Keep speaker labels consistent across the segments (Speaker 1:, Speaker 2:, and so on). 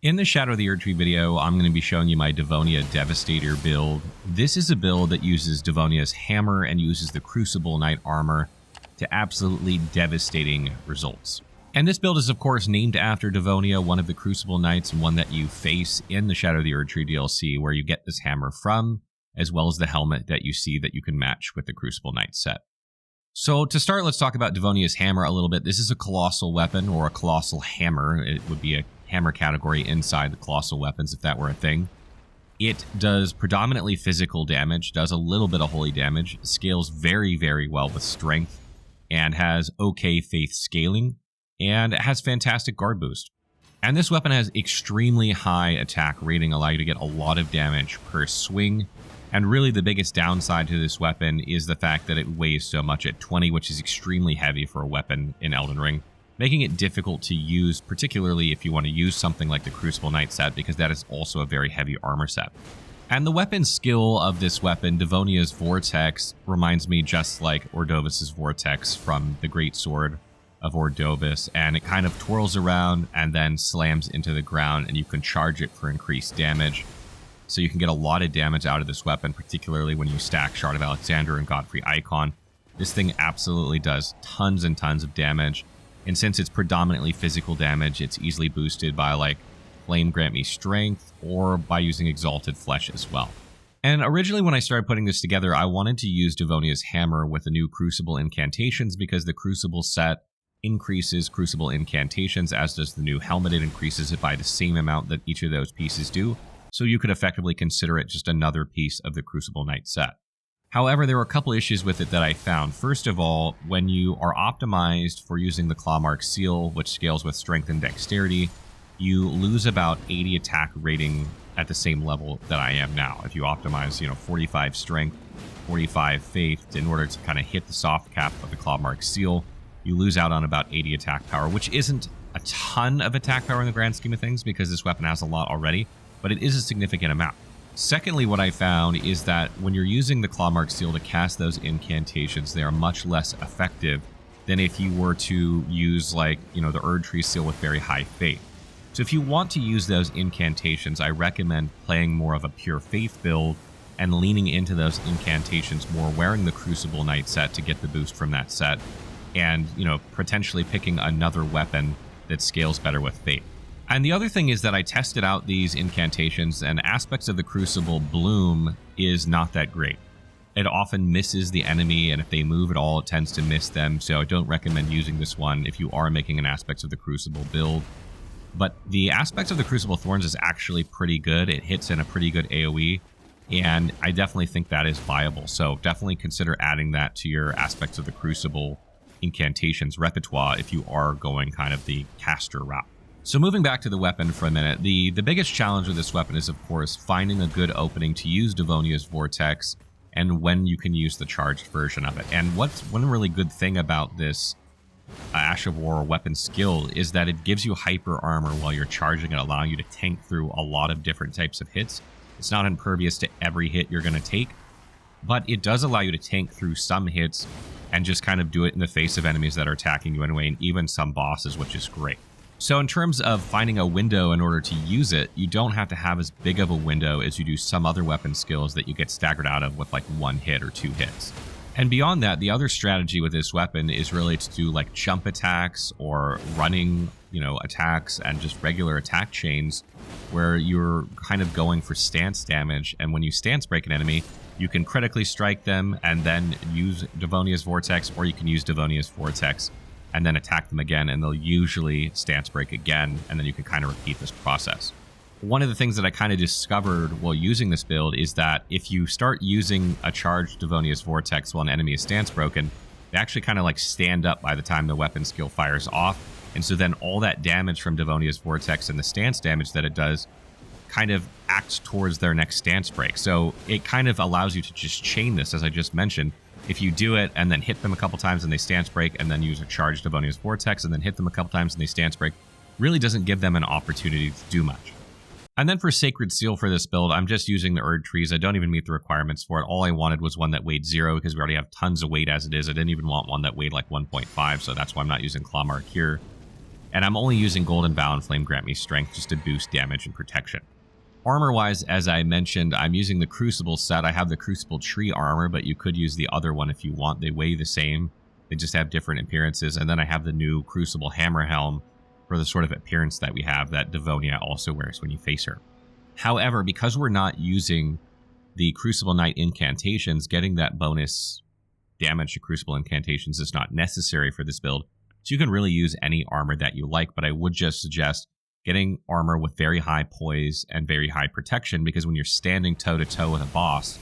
Speaker 1: In the Shadow of the Erdtree video, I'm going to be showing you my Devonia Devastator build. This is a build that uses Devonia's hammer and uses the Crucible Knight armor to absolutely devastating results. And this build is of course named after Devonia, one of the Crucible Knights, and one that you face in the Shadow of the Erdtree DLC, where you get this hammer from, as well as the helmet that you see that you can match with the Crucible Knight set. So to start, let's talk about Devonia's hammer a little bit. This is a colossal weapon, or a colossal hammer. It would be a hammer category inside the colossal weapons if that were a thing. It does predominantly physical damage, does a little bit of holy damage, scales very, very well with strength, and has okay faith scaling, and it has fantastic guard boost. And this weapon has extremely high attack rating, allowing you to get a lot of damage per swing. And really the biggest downside to this weapon is the fact that it weighs so much at 20, which is extremely heavy for a weapon in Elden Ring, making it difficult to use, particularly if you want to use something like the Crucible Knight set, because that is also a very heavy armor set. And the weapon skill of this weapon, Devonia's Vortex, reminds me just like Ordovis's Vortex from the Great Sword of Ordovis, and it kind of twirls around and then slams into the ground, and you can charge it for increased damage. So you can get a lot of damage out of this weapon, particularly when you stack Shard of Alexander and Godfrey Icon. This thing absolutely does tons and tons of damage. And since it's predominantly physical damage, it's easily boosted by like Flame Grant Me Strength or by using Exalted Flesh as well. And originally when I started putting this together, I wanted to use Devonia's hammer with the new Crucible incantations, because the Crucible set increases Crucible incantations, as does the new helmet. It increases it by the same amount that each of those pieces do. So you could effectively consider it just another piece of the Crucible Knight set. However, there were a couple issues with it that I found. First of all, when you are optimized for using the Clawmark Seal, which scales with strength and dexterity, you lose about 80 attack rating at the same level that I am now. If you optimize, 45 strength, 45 faith in order to kind of hit the soft cap of the Clawmark Seal, you lose out on about 80 attack power, which isn't a ton of attack power in the grand scheme of things, because this weapon has a lot already, but it is a significant amount. Secondly, what I found is that when you're using the Clawmark Seal to cast those incantations, they are much less effective than if you were to use the Erdtree Seal with very high faith. So if you want to use those incantations, I recommend playing more of a pure faith build and leaning into those incantations more, wearing the Crucible Knight set to get the boost from that set, and potentially picking another weapon that scales better with faith. And the other thing is that I tested out these incantations, and aspects of the Crucible bloom is not that great. It often misses the enemy, and if they move at all, it tends to miss them, so I don't recommend using this one if you are making an Aspects of the Crucible build. But the Aspects of the Crucible Thorns is actually pretty good. It hits in a pretty good AoE, and I definitely think that is viable. So definitely consider adding that to your Aspects of the Crucible incantations repertoire if you are going kind of the caster route. So moving back to the weapon for a minute, the biggest challenge with this weapon is, of course, finding a good opening to use Devonia's Vortex and when you can use the charged version of it. And what's one really good thing about this Ash of War weapon skill is that it gives you hyper armor while you're charging it, allowing you to tank through a lot of different types of hits. It's not impervious to every hit you're going to take, but it does allow you to tank through some hits and just kind of do it in the face of enemies that are attacking you anyway, and even some bosses, which is great. So in terms of finding a window in order to use it, you don't have to have as big of a window as you do some other weapon skills that you get staggered out of with like one hit or two hits. And beyond that, the other strategy with this weapon is really to do like jump attacks or running, attacks and just regular attack chains where you're kind of going for stance damage. And when you stance break an enemy, you can critically strike them and then use Devonia's Vortex, or you can use Devonia's Vortex and then attack them again, and they'll usually stance break again, and then you can kind of repeat this process. One of the things that I kind of discovered while using this build is that if you start using a charged Devonia's Vortex while an enemy is stance broken, they actually kind of like stand up by the time the weapon skill fires off, and so then all that damage from Devonia's Vortex and the stance damage that it does kind of acts towards their next stance break. So it kind of allows you to just chain this, as I just mentioned. If you do it and then hit them a couple times and they stance break, and then use a charged Devonia's Vortex and then hit them a couple times and they stance break, really doesn't give them an opportunity to do much. And then for Sacred Seal for this build, I'm just using the Erdtrees. I don't even meet the requirements for it. All I wanted was one that weighed 0, because we already have tons of weight as it is. I didn't even want one that weighed like 1.5, so that's why I'm not using Clawmark here. And I'm only using Golden Vow and Flame Grant Me Strength just to boost damage and protection. Armor-wise, as I mentioned, I'm using the Crucible set. I have the Crucible Tree armor, but you could use the other one if you want. They weigh the same. They just have different appearances. And then I have the new Crucible Hammer Helm for the sort of appearance that we have that Devonia also wears when you face her. However, because we're not using the Crucible Knight incantations, getting that bonus damage to Crucible incantations is not necessary for this build. So you can really use any armor that you like, but I would just suggest getting armor with very high poise and very high protection, because when you're standing toe-to-toe with a boss,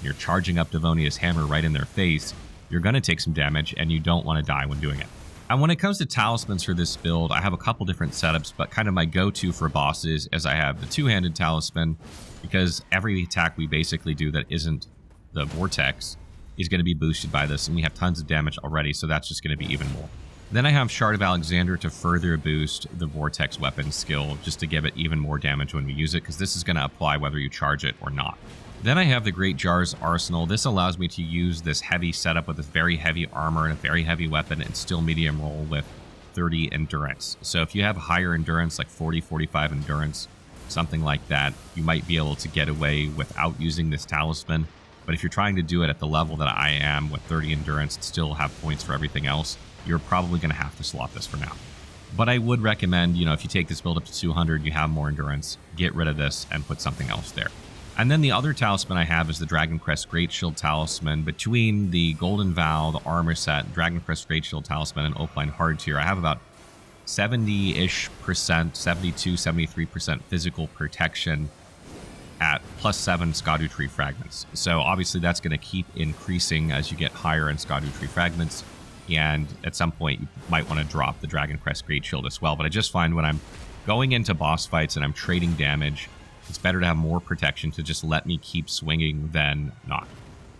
Speaker 1: you're charging up Devonia's hammer right in their face, you're going to take some damage, and you don't want to die when doing it. And when it comes to talismans for this build, I have a couple different setups, but kind of my go-to for bosses is I have the two-handed talisman, because every attack we basically do that isn't the Vortex is going to be boosted by this, and we have tons of damage already, so that's just going to be even more. Then I have Shard of Alexander to further boost the Vortex weapon skill, just to give it even more damage when we use it, because this is going to apply whether you charge it or not. Then I have the Great Jar's Arsenal. This allows me to use this heavy setup with this very heavy armor and a very heavy weapon and still medium roll with 30 endurance. So if you have higher endurance, like 40, 45 endurance, something like that, you might be able to get away without using this talisman. But if you're trying to do it at the level that I am with 30 endurance and still have points for everything else, you're probably going to have to slot this for now. But I would recommend, if you take this build up to 200, you have more endurance, get rid of this and put something else there. And then the other talisman I have is the Dragon Crest Great Shield Talisman. Between the Golden Vow, the armor set, Dragon Crest Great Shield Talisman, and Opaline Hard Tier, I have about 70-ish%, 72, 73% physical protection at +7 Skadu Tree Fragments. So obviously that's going to keep increasing as you get higher in Skadu Tree Fragments. And at some point, you might want to drop the Dragon Crest Great Shield as well. But I just find when I'm going into boss fights and I'm trading damage, it's better to have more protection to just let me keep swinging than not.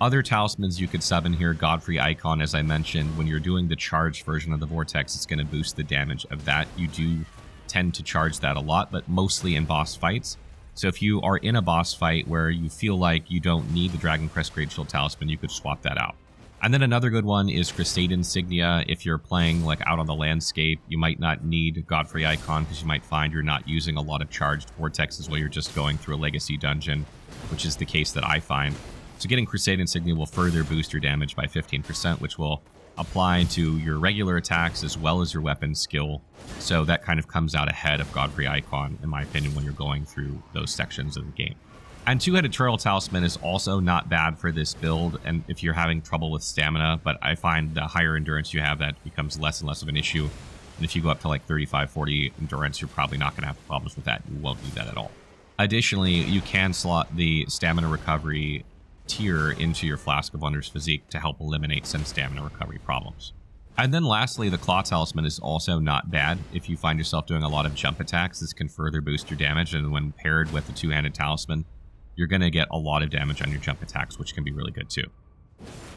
Speaker 1: Other talismans you could summon here, Godfrey Icon, as I mentioned, when you're doing the charged version of the Vortex, it's going to boost the damage of that. You do tend to charge that a lot, but mostly in boss fights. So if you are in a boss fight where you feel like you don't need the Dragon Crest Great Shield Talisman, you could swap that out. And then another good one is Crusade Insignia. If you're playing like out on the landscape, you might not need Godfrey Icon because you might find you're not using a lot of charged vortexes while you're just going through a legacy dungeon, which is the case that I find. So getting Crusade Insignia will further boost your damage by 15%, which will apply to your regular attacks as well as your weapon skill. So that kind of comes out ahead of Godfrey Icon, in my opinion, when you're going through those sections of the game. And Two-Headed Turtle Talisman is also not bad for this build, and if you're having trouble with stamina, but I find the higher endurance you have, that becomes less and less of an issue. And if you go up to like 35, 40 endurance, you're probably not going to have problems with that. You won't need that at all. Additionally, you can slot the stamina recovery tier into your Flask of Wonders physique to help eliminate some stamina recovery problems. And then lastly, the Claw Talisman is also not bad. If you find yourself doing a lot of jump attacks, this can further boost your damage, and when paired with the Two-Handed Talisman, you're going to get a lot of damage on your jump attacks, which can be really good too.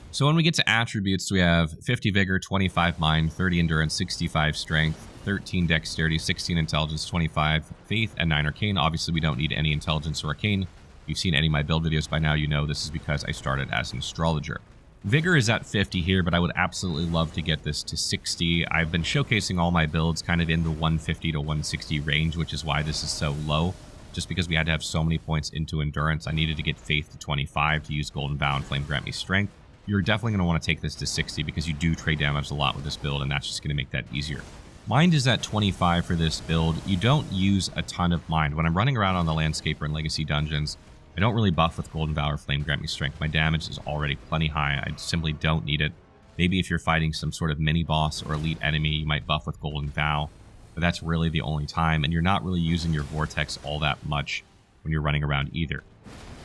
Speaker 1: So when we get to attributes, we have 50 Vigor, 25 Mind, 30 Endurance, 65 Strength, 13 Dexterity, 16 Intelligence, 25 Faith, and 9 Arcane. Obviously, we don't need any Intelligence or Arcane. If you've seen any of my build videos by now, you know this is because I started as an Astrologer. Vigor is at 50 here, but I would absolutely love to get this to 60. I've been showcasing all my builds kind of in the 150 to 160 range, which is why this is so low. Just because we had to have so many points into Endurance, I needed to get Faith to 25 to use Golden Vow and Flame Grant Me Strength. You're definitely going to want to take this to 60 because you do trade damage a lot with this build, and that's just going to make that easier. Mind is at 25 for this build. You don't use a ton of Mind. When I'm running around on the landscape or in Legacy Dungeons, I don't really buff with Golden Vow or Flame Grant Me Strength. My damage is already plenty high. I simply don't need it. Maybe if you're fighting some sort of mini-boss or elite enemy, you might buff with Golden Vow. But that's really the only time, and you're not really using your Vortex all that much when you're running around either.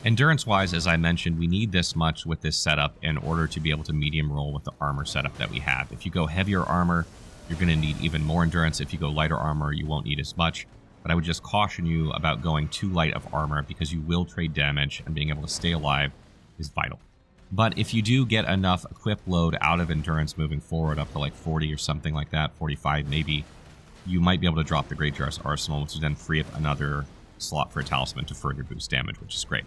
Speaker 1: Endurance-wise, as I mentioned, we need this much with this setup in order to be able to medium roll with the armor setup that we have. If you go heavier armor, you're going to need even more endurance. If you go lighter armor, you won't need as much. But I would just caution you about going too light of armor because you will trade damage, and being able to stay alive is vital. But if you do get enough equip load out of endurance moving forward, up to like 40 or something like that, 45 maybe, you might be able to drop the Great Jar's Arsenal, which would then free up another slot for a talisman to further boost damage, which is great.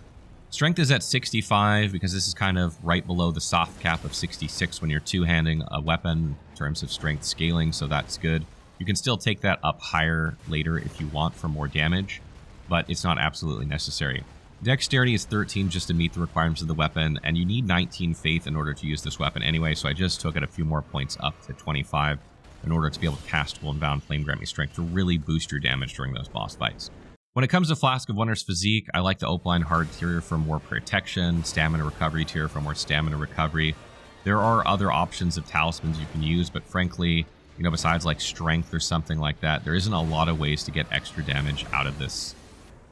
Speaker 1: Strength is at 65 because this is kind of right below the soft cap of 66 when you're two-handing a weapon in terms of strength scaling, so that's good. You can still take that up higher later if you want for more damage, but it's not absolutely necessary. Dexterity is 13 just to meet the requirements of the weapon, and you need 19 faith in order to use this weapon anyway, so I just took it a few more points up to 25 in order to be able to cast Full and Bound Flame Grant Me Strength to really boost your damage during those boss fights. When it comes to Flask of Wondrous Physique, I like the Opaline Hard tier for more protection, Stamina Recovery tier for more stamina recovery. There are other options of talismans you can use, but frankly, besides like strength or something like that, there isn't a lot of ways to get extra damage out of this.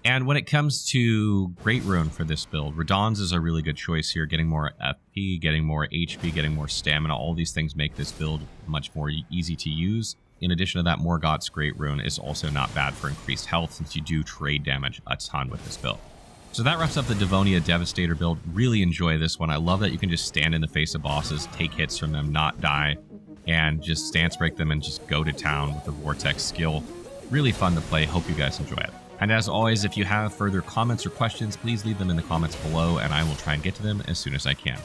Speaker 1: And when it comes to Great Rune for this build, Radahn's is a really good choice here, getting more FP, getting more HP, getting more stamina. All these things make this build much more easy to use. In addition to that, Morgott's Great Rune is also not bad for increased health, since you do trade damage a ton with this build. So that wraps up the Devonia Devastator build. Really enjoy this one. I love that you can just stand in the face of bosses, take hits from them, not die, and just stance break them and just go to town with the Vortex skill. Really fun to play. Hope you guys enjoy it. And as always, if you have further comments or questions, please leave them in the comments below, and I will try and get to them as soon as I can.